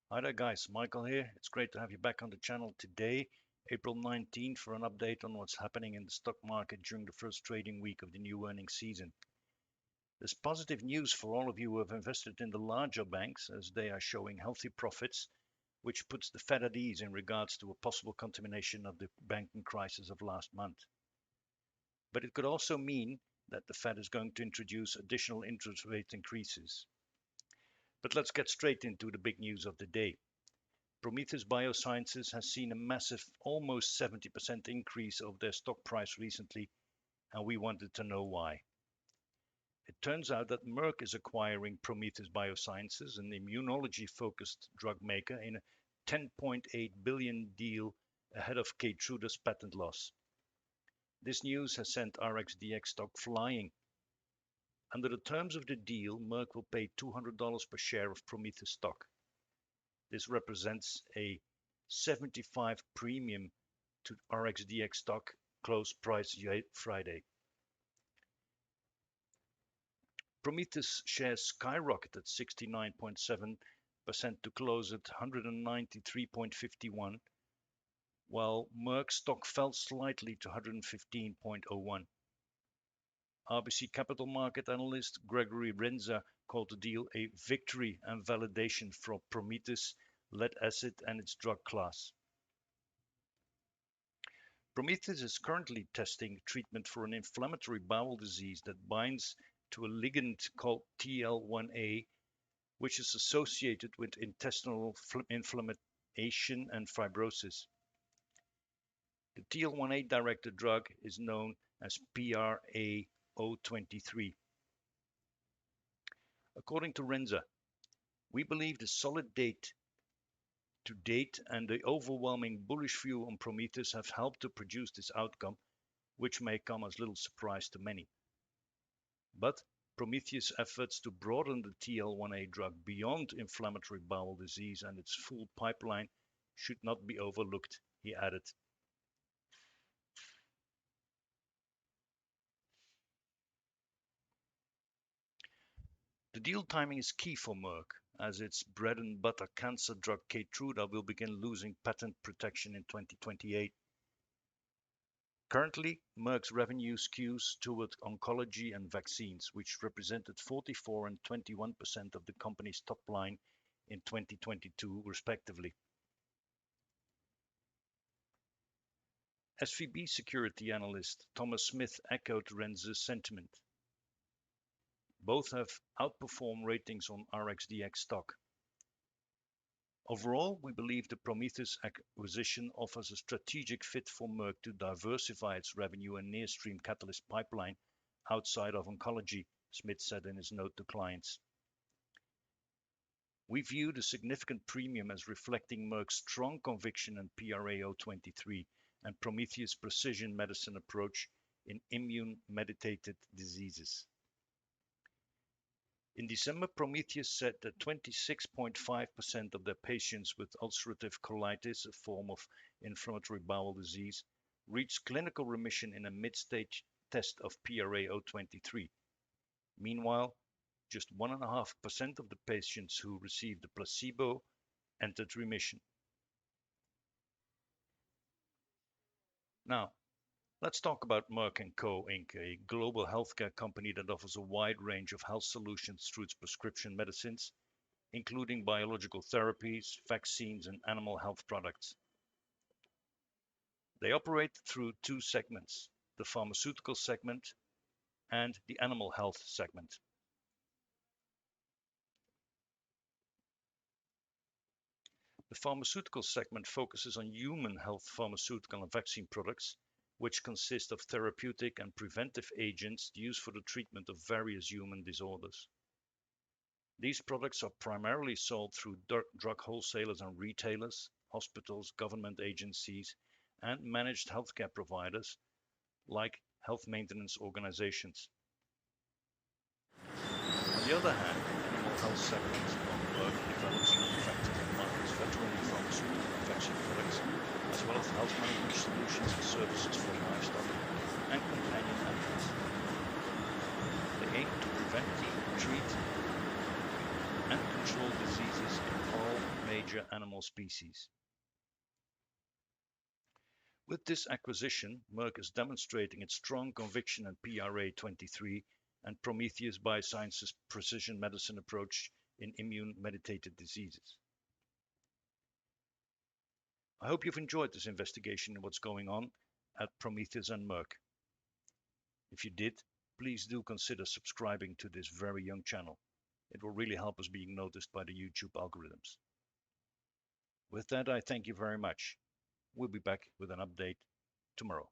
Hi there guys, Michael here. It's great to have you back on the channel today, April 19th, for an update on what's happening in the stock market during the first trading week of the new earnings season. There's positive news for all of you who have invested in the larger banks, as they are showing healthy profits, which puts the Fed at ease in regards to a possible continuation of the banking crisis of last month. But it could also mean that the Fed is going to introduce additional interest rate increases. But let's get straight into the big news of the day. Prometheus Biosciences has seen a massive, almost 70% increase of their stock price recently, and we wanted to know why. It turns out that Merck is acquiring Prometheus Biosciences, an immunology-focused drug maker, in a $10.8 billion deal ahead of Keytruda's patent loss. This news has sent RXDX stock flying. Under the terms of the deal, Merck will pay $200 per share of Prometheus stock. This represents a 75 premium to RXDX stock close price Friday. Prometheus shares skyrocketed 69.7% to close at 193.51, while Merck stock fell slightly to 115.01. RBC Capital Market analyst Gregory Renza called the deal a victory and validation for Prometheus' lead acid and its drug class. Prometheus is currently testing treatment for an inflammatory bowel disease that binds to a ligand called TL1A, which is associated with intestinal inflammation and fibrosis. The TL1A directed drug is known as PRA023. According to Renza, we believe the solid data to date and the overwhelming bullish view on Prometheus have helped to produce this outcome, which may come as little surprise to many. But Prometheus' efforts to broaden the TL1A drug beyond inflammatory bowel disease and its full pipeline should not be overlooked, he added. The deal timing is key for Merck, as its bread and butter cancer drug Keytruda will begin losing patent protection in 2028. Currently, Merck's revenue skews toward oncology and vaccines, which represented 44 and 21% of the company's top line in 2022, respectively. SVB security analyst Thomas Smith echoed Renza's sentiment. Both have outperformed ratings on RXDX stock. Overall, we believe the Prometheus acquisition offers a strategic fit for Merck to diversify its revenue and near-stream catalyst pipeline outside of oncology, Smith said in his note to clients. We view the significant premium as reflecting Merck's strong conviction in PRA023 and Prometheus' precision medicine approach in immune-mediated diseases. In December, Prometheus said that 26.5% of their patients with ulcerative colitis, a form of inflammatory bowel disease, reached clinical remission in a mid-stage test of PRA023. Meanwhile, just 1.5% of the patients who received the placebo entered remission. Now, let's talk about Merck & Co. Inc., a global healthcare company that offers a wide range of health solutions through its prescription medicines, including biological therapies, vaccines, and animal health products. They operate through two segments, the pharmaceutical segment and the animal health segment. The pharmaceutical segment focuses on human health pharmaceutical and vaccine products, which consist of therapeutic and preventive agents used for the treatment of various human disorders. These products are primarily sold through drug wholesalers and retailers, hospitals, government agencies, and managed healthcare providers like health maintenance organizations. On the other hand, the animal health segment of Merck develops, manufactures, and markets veterinary pharmaceutical and vaccine products, as well as health management solutions and services for livestock and companion animals. They aim to prevent, treat, and control diseases in all major major animal species. With this acquisition, Merck is demonstrating its strong conviction in PRA23 and Prometheus Biosciences' precision medicine approach in immune-mediated diseases. I hope you've enjoyed this investigation into what's going on at Prometheus and Merck. If you did, please do consider subscribing to this very young channel. It will really help us being noticed by the YouTube algorithms. With that, I thank you very much. We'll be back with an update tomorrow.